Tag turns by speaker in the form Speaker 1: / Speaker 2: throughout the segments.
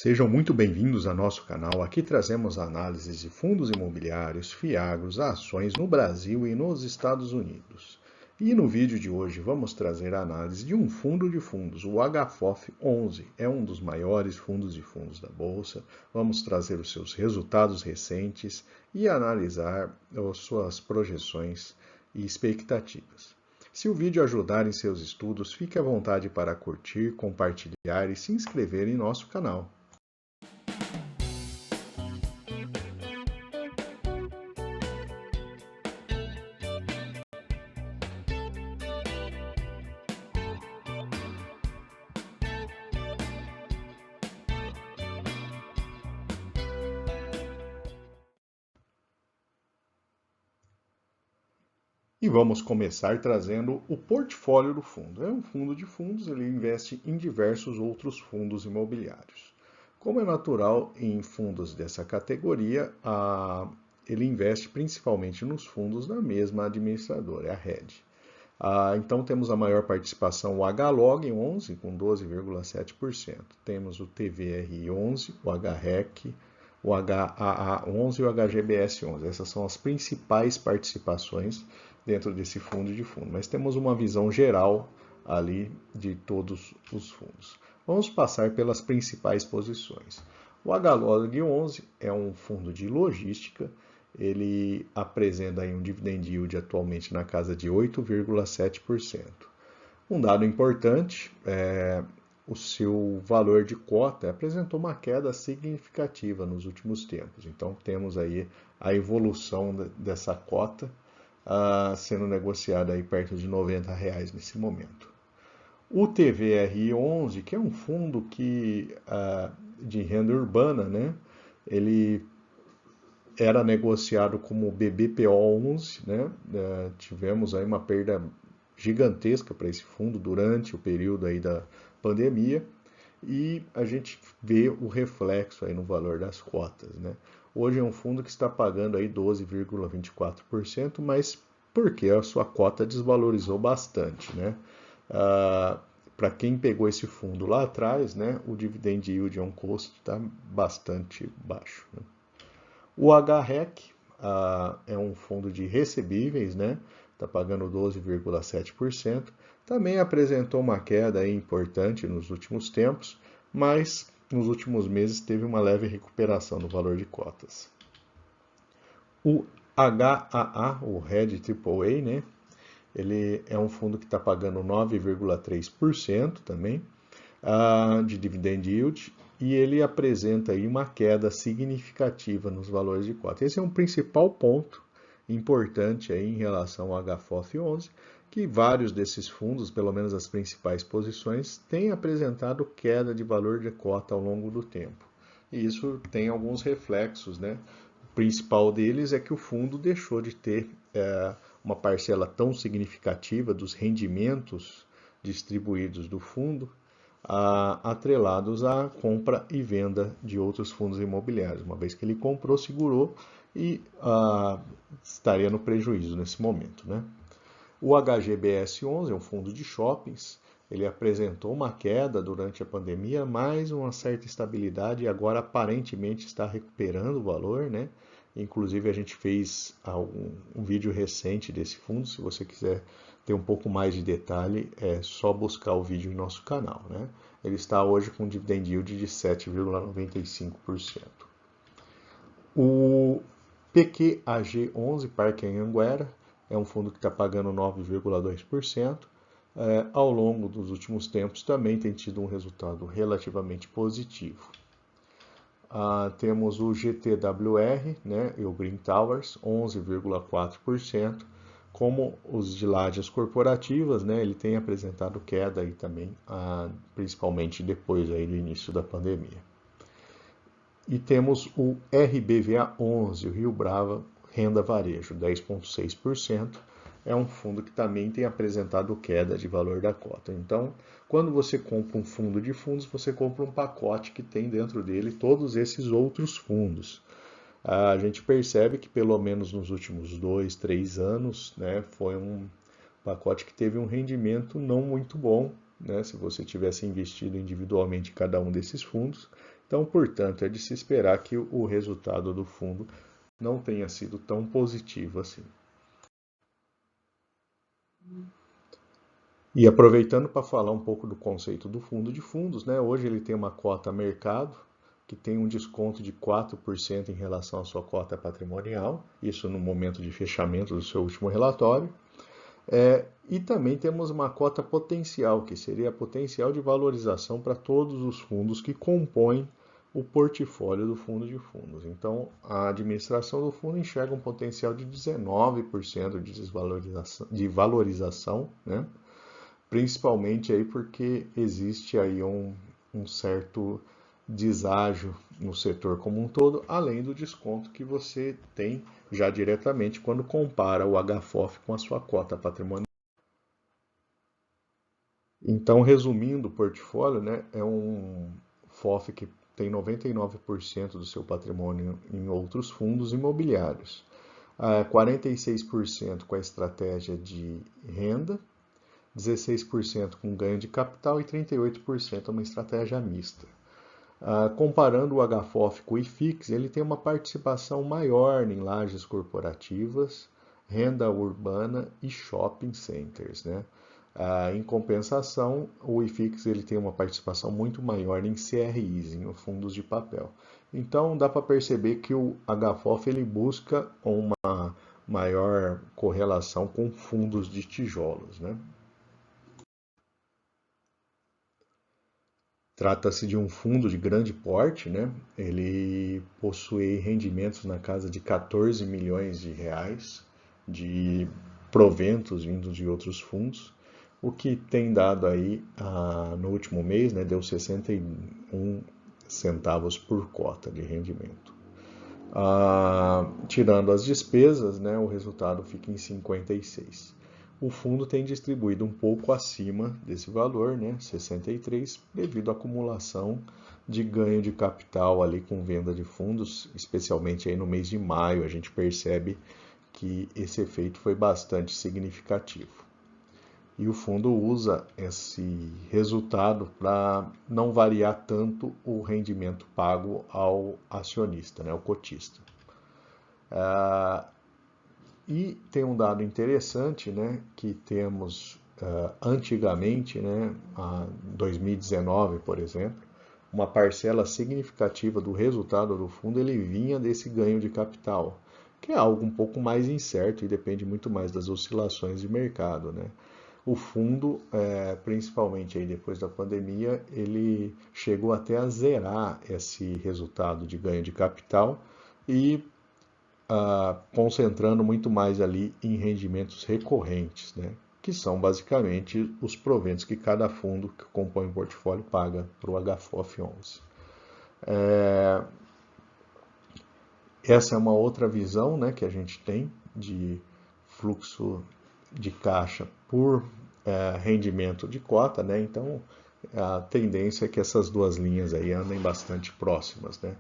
Speaker 1: Sejam muito bem-vindos ao nosso canal. Aqui trazemos análises de fundos imobiliários, fiagros, ações no Brasil e nos Estados Unidos. E no vídeo de hoje vamos trazer a análise de um fundo de fundos, o HFOF11. É um dos maiores fundos de fundos da Bolsa. Vamos trazer os seus resultados recentes e analisar as suas projeções e expectativas. Se o vídeo ajudar em seus estudos, fique à vontade para curtir, compartilhar e se inscrever em nosso canal. E vamos começar trazendo o portfólio do fundo. É um fundo de fundos, ele investe em diversos outros fundos imobiliários. Como é natural em fundos dessa categoria, ele investe principalmente nos fundos da mesma administradora, é a RED. Então temos a maior participação, o HLOG 11, com 12,7%. Temos o TVRI 11, o HREC, o HAA 11 e o HGBS 11. Essas são as principais participações dentro desse fundo de fundo. Mas temos uma visão geral ali de todos os fundos. Vamos passar pelas principais posições. O HLOG 11 é um fundo de logística. Ele apresenta aí um dividend yield atualmente na casa de 8,7%. Um dado importante o seu valor de cota apresentou uma queda significativa nos últimos tempos. Então temos aí a evolução dessa cota sendo negociada aí perto de R$90 nesse momento. O TVRI11, que é um fundo de renda urbana, né? Ele era negociado como BBPO11, né? Tivemos aí uma perda gigantesca para esse fundo durante o período aí da pandemia e a gente vê o reflexo aí no valor das cotas, né? Hoje é um fundo que está pagando aí 12,24%, mas porque a sua cota desvalorizou bastante, né? Para quem pegou esse fundo lá atrás, né, o dividend yield on cost está bastante baixo, né? O HREC é um fundo de recebíveis, né? Está pagando 12,7%. Também apresentou uma queda aí importante nos últimos tempos, mas nos últimos meses teve uma leve recuperação no valor de cotas. O HAA, o RED AAA, né? Ele é um fundo que está pagando 9,3% também de dividend yield e ele apresenta aí uma queda significativa nos valores de cota. Esse é um principal ponto importante aí em relação ao HFOF11, que vários desses fundos, pelo menos as principais posições, têm apresentado queda de valor de cota ao longo do tempo. E isso tem alguns reflexos, né? O principal deles é que o fundo deixou de ter uma parcela tão significativa dos rendimentos distribuídos do fundo atrelados à compra e venda de outros fundos imobiliários. Uma vez que ele comprou, segurou e estaria no prejuízo nesse momento, né? O HGBS 11 é um fundo de shoppings. Ele apresentou uma queda durante a pandemia, mas uma certa estabilidade e agora aparentemente está recuperando o valor, né? Inclusive a gente fez um vídeo recente desse fundo. Se você quiser ter um pouco mais de detalhe, é só buscar o vídeo em nosso canal, né? Ele está hoje com um dividend yield de 7,95%. O PQAG11, Parque Anhanguera, é um fundo que está pagando 9,2%. Ao longo dos últimos tempos também tem tido um resultado relativamente positivo. Temos o GTWR, né, e o Green Towers, 11,4%. Como os de lajes corporativas, né, ele tem apresentado queda aí também, principalmente depois aí do início da pandemia. E temos o RBVA11, o Rio Brava Renda Varejo, 10,6%. É um fundo que também tem apresentado queda de valor da cota. Então, quando você compra um fundo de fundos, você compra um pacote que tem dentro dele todos esses outros fundos. A gente percebe que pelo menos nos últimos 2, 3 anos, né, foi um pacote que teve um rendimento não muito bom, né, se você tivesse investido individualmente em cada um desses fundos. Então, portanto, é de se esperar que o resultado do fundo não tenha sido tão positivo assim. E aproveitando para falar um pouco do conceito do fundo de fundos, né? Hoje ele tem uma cota mercado que tem um desconto de 4% em relação à sua cota patrimonial, isso no momento de fechamento do seu último relatório. E também temos uma cota potencial, que seria a potencial de valorização para todos os fundos que compõem o portfólio do fundo de fundos. Então, a administração do fundo enxerga um potencial de 19% de valorização, né? Principalmente aí porque existe aí um certo deságio no setor como um todo, além do desconto que você tem já diretamente quando compara o HFOF com a sua cota patrimonial. Então, resumindo, o portfólio, né, é um FOF que tem 99% do seu patrimônio em outros fundos imobiliários, 46% com a estratégia de renda, 16% com ganho de capital e 38% uma estratégia mista. Comparando o HFOF com o IFIX, ele tem uma participação maior em lajes corporativas, renda urbana e shopping centers, né? Em compensação, o IFIX ele tem uma participação muito maior em CRIs, em fundos de papel. Então, dá para perceber que o HFOF ele busca uma maior correlação com fundos de tijolos, né? Trata-se de um fundo de grande porte, né? Ele possui rendimentos na casa de 14 milhões de reais de proventos vindos de outros fundos, o que tem dado aí, no último mês, né, deu 61 centavos por cota de rendimento. Tirando as despesas, né, o resultado fica em 56. O fundo tem distribuído um pouco acima desse valor, né, 63, devido à acumulação de ganho de capital ali com venda de fundos, especialmente aí no mês de maio, a gente percebe que esse efeito foi bastante significativo. E o fundo usa esse resultado para não variar tanto o rendimento pago ao acionista, né, ao cotista. E tem um dado interessante, né, que temos antigamente, né, em 2019, por exemplo, uma parcela significativa do resultado do fundo ele vinha desse ganho de capital, que é algo um pouco mais incerto e depende muito mais das oscilações de mercado, né? O fundo, principalmente aí depois da pandemia, ele chegou até a zerar esse resultado de ganho de capital e concentrando muito mais ali em rendimentos recorrentes, né? Que são basicamente os proventos que cada fundo que compõe o portfólio paga para o HFOF 11. Essa é uma outra visão, né, que a gente tem de fluxo de caixa por rendimento de cota, né? Então a tendência é que essas duas linhas aí andem bastante próximas, né?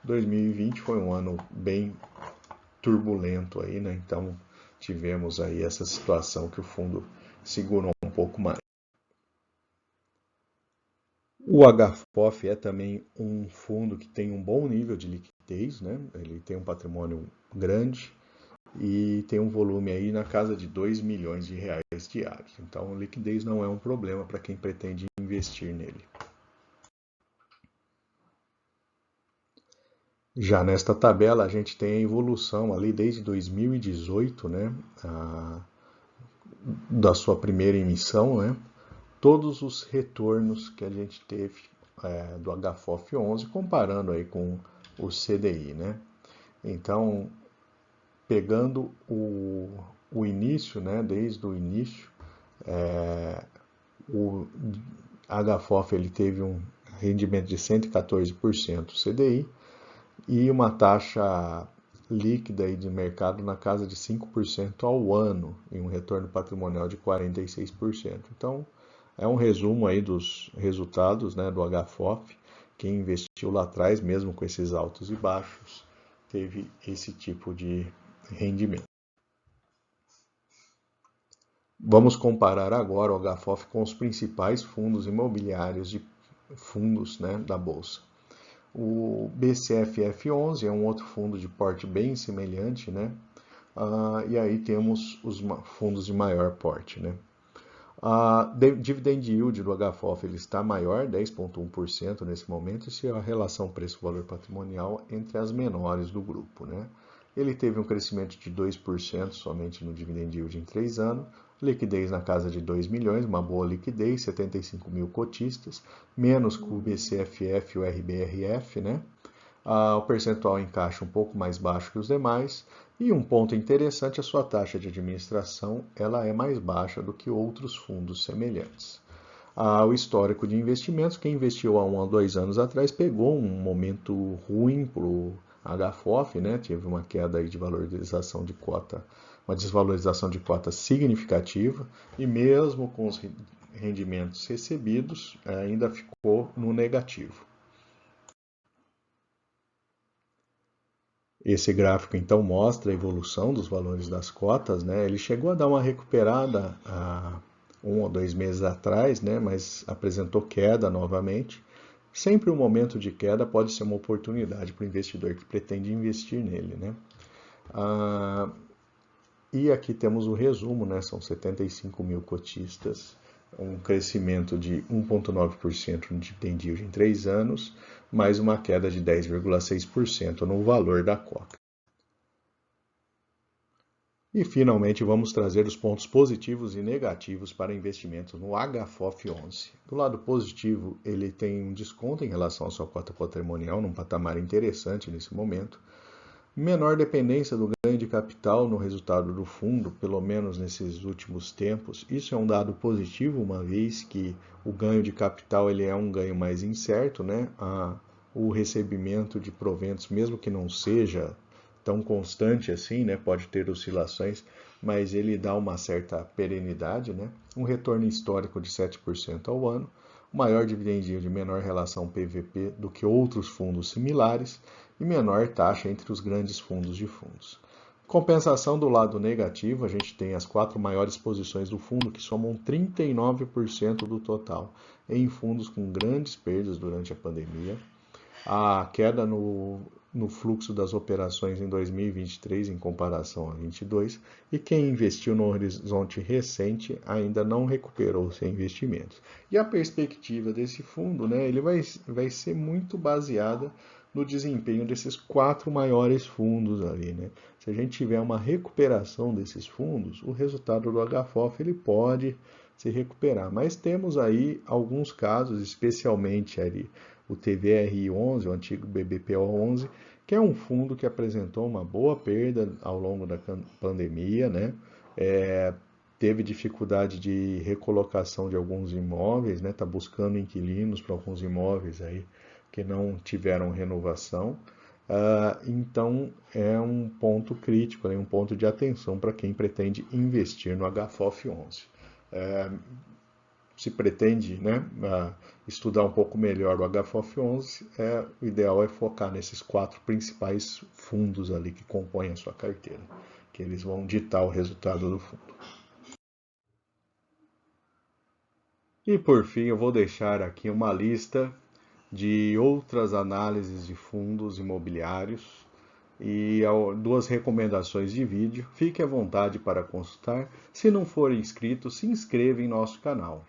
Speaker 1: 2020 foi um ano bem turbulento aí, né? Então tivemos aí essa situação que o fundo segurou um pouco mais. O HFOF é também um fundo que tem um bom nível de liquidez, né? Ele tem um patrimônio grande e tem um volume aí na casa de 2 milhões de reais diários. Então, liquidez não é um problema para quem pretende investir nele. Já nesta tabela, a gente tem a evolução ali desde 2018, né, da sua primeira emissão, né, todos os retornos que a gente teve do HFOF 11, comparando aí com o CDI, né. Então, pegando o início, né, desde o início, o HFOF ele teve um rendimento de 114% CDI e uma taxa líquida aí de mercado na casa de 5% ao ano e um retorno patrimonial de 46%. Então, é um resumo aí dos resultados, né, do HFOF. Quem investiu lá atrás, mesmo com esses altos e baixos, teve esse tipo de rendimento. Vamos comparar agora o HFOF com os principais fundos imobiliários de fundos, né, da Bolsa. O BCFF11 é um outro fundo de porte bem semelhante, né? E aí temos os fundos de maior porte, né? A dividend yield do HFOF ele está maior, 10,1% nesse momento, e a relação preço-valor patrimonial entre as menores do grupo, né? Ele teve um crescimento de 2% somente no dividend yield em 3 anos, liquidez na casa de 2 milhões, uma boa liquidez, 75 mil cotistas, menos que o BCFF e o RBRF, né? O percentual em caixa um pouco mais baixo que os demais, e um ponto interessante, a sua taxa de administração ela é mais baixa do que outros fundos semelhantes. O histórico de investimentos, quem investiu há 1 ou 2 anos atrás pegou um momento ruim para o HFOF, né? Teve uma queda aí de valorização de cota, uma desvalorização de cota significativa, e mesmo com os rendimentos recebidos, ainda ficou no negativo. Esse gráfico então mostra a evolução dos valores das cotas, né? Ele chegou a dar uma recuperada há 1 ou 2 meses atrás, né? Mas apresentou queda novamente. Sempre um momento de queda pode ser uma oportunidade para o investidor que pretende investir nele, né? E aqui temos o resumo, né? São 75 mil cotistas, um crescimento de 1,9% no dividend yield em 3 anos, mais uma queda de 10,6% no valor da cota. E finalmente vamos trazer os pontos positivos e negativos para investimentos no HFOF 11. Do lado positivo, ele tem um desconto em relação à sua cota patrimonial, num patamar interessante nesse momento. Menor dependência do ganho de capital no resultado do fundo, pelo menos nesses últimos tempos. Isso é um dado positivo, uma vez que o ganho de capital ele é um ganho mais incerto, né? O recebimento de proventos, mesmo que não seja tão constante assim, né? Pode ter oscilações, mas ele dá uma certa perenidade, né? Um retorno histórico de 7% ao ano, maior dividend yield de menor relação PVP do que outros fundos similares e menor taxa entre os grandes fundos de fundos. Compensação do lado negativo, a gente tem as 4 maiores posições do fundo, que somam 39% do total, em fundos com grandes perdas durante a pandemia. A queda no fluxo das operações em 2023 em comparação a 2022, e quem investiu no horizonte recente ainda não recuperou seus investimentos. E a perspectiva desse fundo, né, ele vai ser muito baseada no desempenho desses 4 maiores fundos ali, né? Se a gente tiver uma recuperação desses fundos, o resultado do HFOF ele pode se recuperar. Mas temos aí alguns casos, especialmente ali o TVRI11, o antigo BBPO11, que é um fundo que apresentou uma boa perda ao longo da pandemia, né? Teve dificuldade de recolocação de alguns imóveis, né? Está buscando inquilinos para alguns imóveis aí que não tiveram renovação. Então é um ponto crítico, né? Um ponto de atenção para quem pretende investir no HFOF 11. Se pretende, né, estudar um pouco melhor o HFOF 11, o ideal é focar nesses 4 principais fundos ali que compõem a sua carteira, que eles vão ditar o resultado do fundo. E por fim, eu vou deixar aqui uma lista de outras análises de fundos imobiliários e 2 recomendações de vídeo. Fique à vontade para consultar. Se não for inscrito, se inscreva em nosso canal.